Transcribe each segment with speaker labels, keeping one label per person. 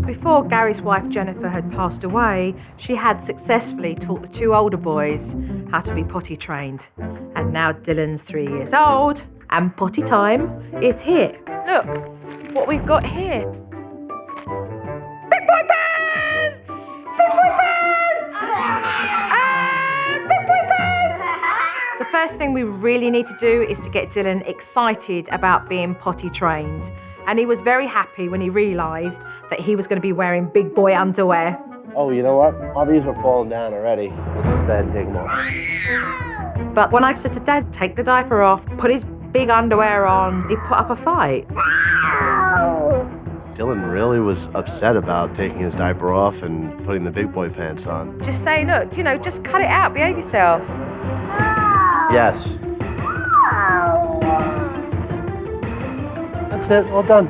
Speaker 1: Before Gary's wife Jennifer had passed away, she had successfully taught the two older boys how to be potty trained. And now Dylan's 3 years old and potty time is here. Look what we've got here. Big boy pants! Big boy pants! And big boy pants! The first thing we really need to do is to get Dylan excited about being potty trained. And he was very happy when he realised that he was going to be wearing big boy underwear.
Speaker 2: Oh, you know what? All these are falling down already. Let's just then take them off.
Speaker 1: But when I said to Dad, take the diaper off, put his big underwear on, he put up a fight.
Speaker 2: Dylan really was upset about taking his diaper off and putting the big boy pants on.
Speaker 1: Just say, look, just cut it out, behave yourself.
Speaker 2: Yes. That's it, all done.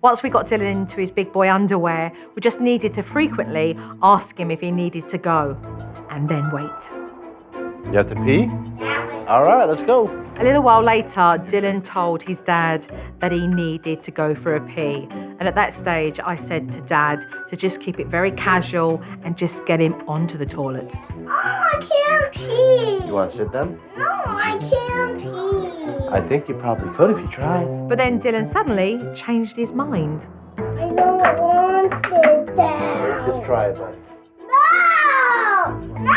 Speaker 1: Once we got Dylan into his big boy underwear, we just needed to frequently ask him if he needed to go, and then wait.
Speaker 2: You have to pee? All right, let's go.
Speaker 1: A little while later, Dylan told his dad that he needed to go for a pee. And at that stage, I said to Dad to just keep it very casual and just get him onto the toilet.
Speaker 3: Oh, I can't pee.
Speaker 2: You want to sit down?
Speaker 3: No, I can't pee.
Speaker 2: I think you probably could if you tried.
Speaker 1: But then Dylan suddenly changed his mind.
Speaker 3: I don't want to sit down.
Speaker 2: Let's just try it, buddy.
Speaker 3: No! No!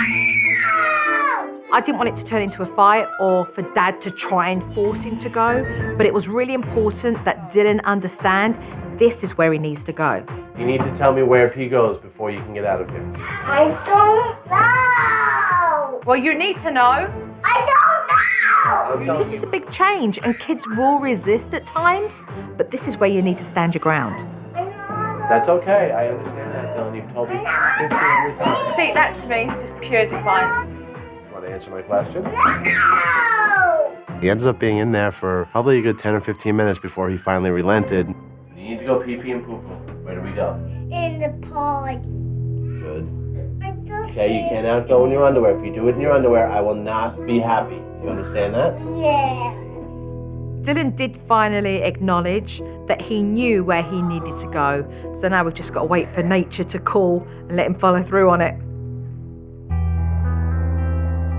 Speaker 1: I didn't want it to turn into a fight or for Dad to try and force him to go, but it was really important that Dylan understand this is where he needs to go.
Speaker 2: You need to tell me where pee goes before you can get out of here.
Speaker 3: I don't know.
Speaker 1: Well, you need to know.
Speaker 3: I don't know.
Speaker 1: This is a big change and kids will resist at times, but this is where you need to stand your ground.
Speaker 2: That's okay. I understand that, Dylan. You've told me 15 times.
Speaker 1: See, that to me is just pure defiance.
Speaker 2: Want to answer my question?
Speaker 3: No!
Speaker 2: He ended up being in there for probably a good 10 or 15 minutes before he finally relented. You need to go pee-pee and poo-poo. Where do we go?
Speaker 3: In the party.
Speaker 2: Good. Okay, you cannot go in your underwear. If you do it in your underwear, I will not be happy. You understand that?
Speaker 3: Yeah.
Speaker 1: Dylan did finally acknowledge that he knew where he needed to go. So now we've just got to wait for nature to call and let him follow through on it.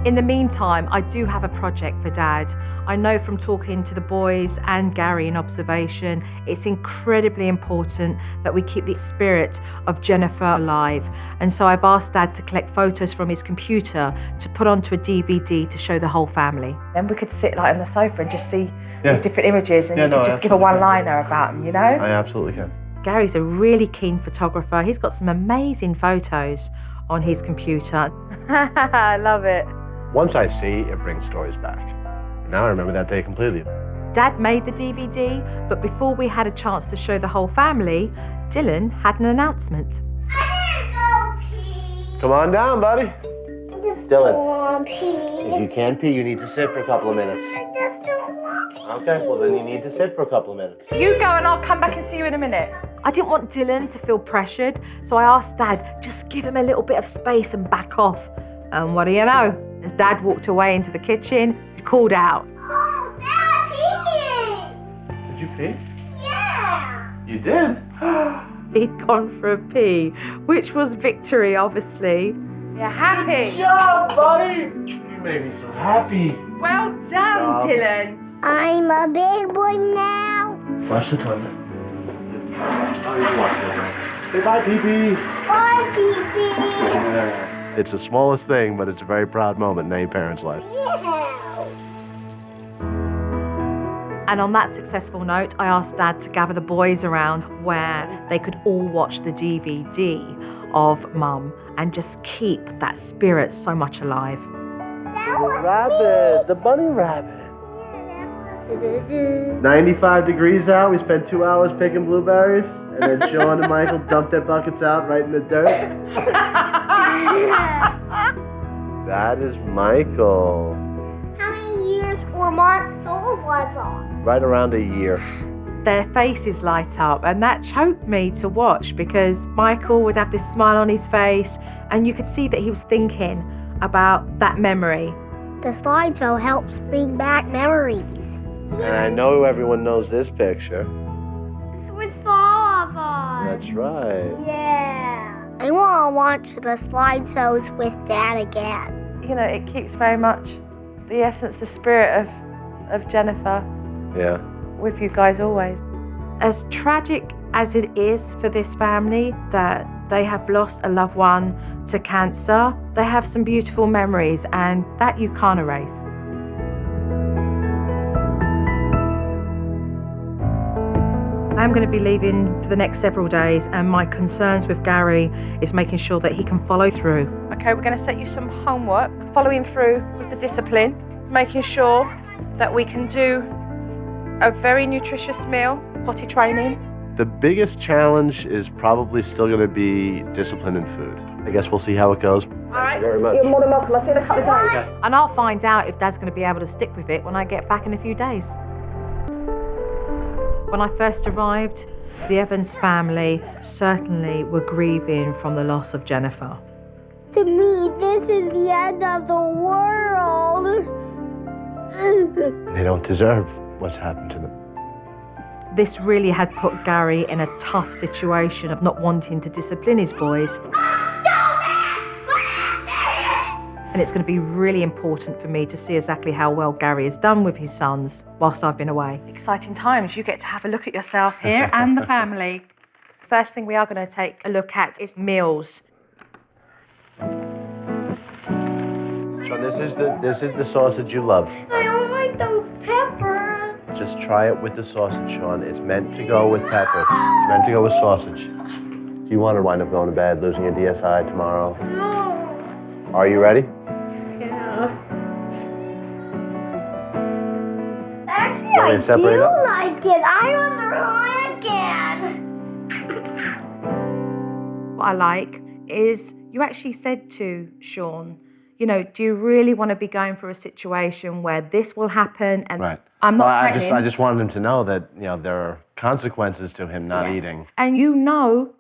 Speaker 1: In the meantime, I do have a project for Dad. I know from talking to the boys and Gary in observation, it's incredibly important that we keep the spirit of Jennifer alive. And so I've asked Dad to collect photos from his computer to put onto a DVD to show the whole family. Then we could sit on the sofa and just see these different images and you could just give a one-liner about them,
Speaker 2: I absolutely can.
Speaker 1: Gary's a really keen photographer. He's got some amazing photos on his computer. I love it.
Speaker 2: Once I see, it brings stories back. Now I remember that day completely.
Speaker 1: Dad made the DVD, but before we had a chance to show the whole family, Dylan had an announcement.
Speaker 3: I can't go pee.
Speaker 2: Come on down, buddy.
Speaker 3: I just
Speaker 2: Dylan.
Speaker 3: don't want to pee.
Speaker 2: If you can pee, you need to sit for a couple of minutes.
Speaker 3: I just don't want to pee.
Speaker 2: Okay, well then you need to sit for a couple of minutes.
Speaker 1: You go and I'll come back and see you in a minute. I didn't want Dylan to feel pressured, so I asked Dad, just give him a little bit of space and back off. And what do you know? As Dad walked away into the kitchen, he called out.
Speaker 3: Oh, Dad, pee.
Speaker 2: Did you pee?
Speaker 3: Yeah.
Speaker 2: You did?
Speaker 1: He'd gone for a pee, which was victory, obviously. You're happy.
Speaker 2: Good job, buddy! You made me so happy.
Speaker 1: Well done, Dylan.
Speaker 3: I'm a big boy now.
Speaker 2: Flush the toilet. Say bye, pee-pee.
Speaker 3: Bye, pee-pee.
Speaker 2: It's the smallest thing, but it's a very proud moment in any parent's life.
Speaker 1: And on that successful note, I asked Dad to gather the boys around where they could all watch the DVD of Mum and just keep that spirit so much alive.
Speaker 2: Rabbit, the bunny rabbit. 95 degrees out, we spent 2 hours picking blueberries, and then Sean and Michael dumped their buckets out right in the dirt. That is Michael.
Speaker 3: How many years or months old was I?
Speaker 2: Right around a year.
Speaker 1: Their faces light up, and that choked me to watch because Michael would have this smile on his face, and you could see that he was thinking about that memory.
Speaker 3: The slideshow helps bring back memories.
Speaker 2: And I know everyone knows this picture.
Speaker 3: Switch off.
Speaker 2: That's right.
Speaker 3: Yeah. I want to watch the slideshows with Dad again.
Speaker 1: You know, it keeps very much the essence, the spirit of Jennifer
Speaker 2: Yeah.
Speaker 1: with you guys always. As tragic as it is for this family that they have lost a loved one to cancer, they have some beautiful memories, and that you can't erase. I'm going to be leaving for the next several days, and my concerns with Gary is making sure that he can follow through. Okay, we're going to set you some homework, following through with the discipline, making sure that we can do a very nutritious meal, potty training.
Speaker 2: The biggest challenge is probably still going to be discipline and food. I guess we'll see how it goes.
Speaker 1: All right,
Speaker 2: Very much.
Speaker 1: you're more than welcome. I'll see you in a couple of days. And I'll find out if Dad's going to be able to stick with it when I get back in a few days. When I first arrived, the Evans family certainly were grieving from the loss of Jennifer.
Speaker 3: To me, this is the end of the world.
Speaker 2: They don't deserve what's happened to them.
Speaker 1: This really had put Gary in a tough situation of not wanting to discipline his boys. And it's going to be really important for me to see exactly how well Gary has done with his sons whilst I've been away. Exciting times. You get to have a look at yourself here and the family. First thing we are going to take a look at is meals.
Speaker 2: So this is the sausage you love.
Speaker 3: I don't like those peppers.
Speaker 2: Just try it with the sausage, Sean. It's meant to go with peppers. It's meant to go with sausage. Do you want to wind up going to bed, losing your DSI tomorrow?
Speaker 3: No.
Speaker 2: Are you ready?
Speaker 3: Actually,
Speaker 2: Want me to
Speaker 3: I
Speaker 2: separate
Speaker 3: do
Speaker 2: up?
Speaker 3: like it. I want to try again.
Speaker 1: What I like is you actually said to Sean, you know, do you really want to be going through a situation where this will happen? And
Speaker 2: Right.
Speaker 1: I'm not
Speaker 2: Well,
Speaker 1: threatening.
Speaker 2: I just wanted him to know that, you know, there are consequences to him not eating.
Speaker 1: And you know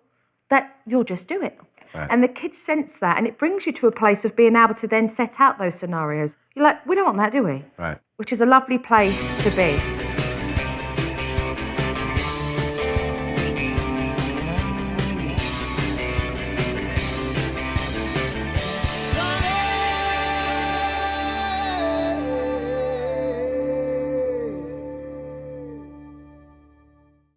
Speaker 1: that you'll just do it.
Speaker 2: Right.
Speaker 1: And the kids sense that, and it brings you to a place of being able to then set out those scenarios. You're like, we don't want that, do we?
Speaker 2: Right.
Speaker 1: Which is a lovely place to be.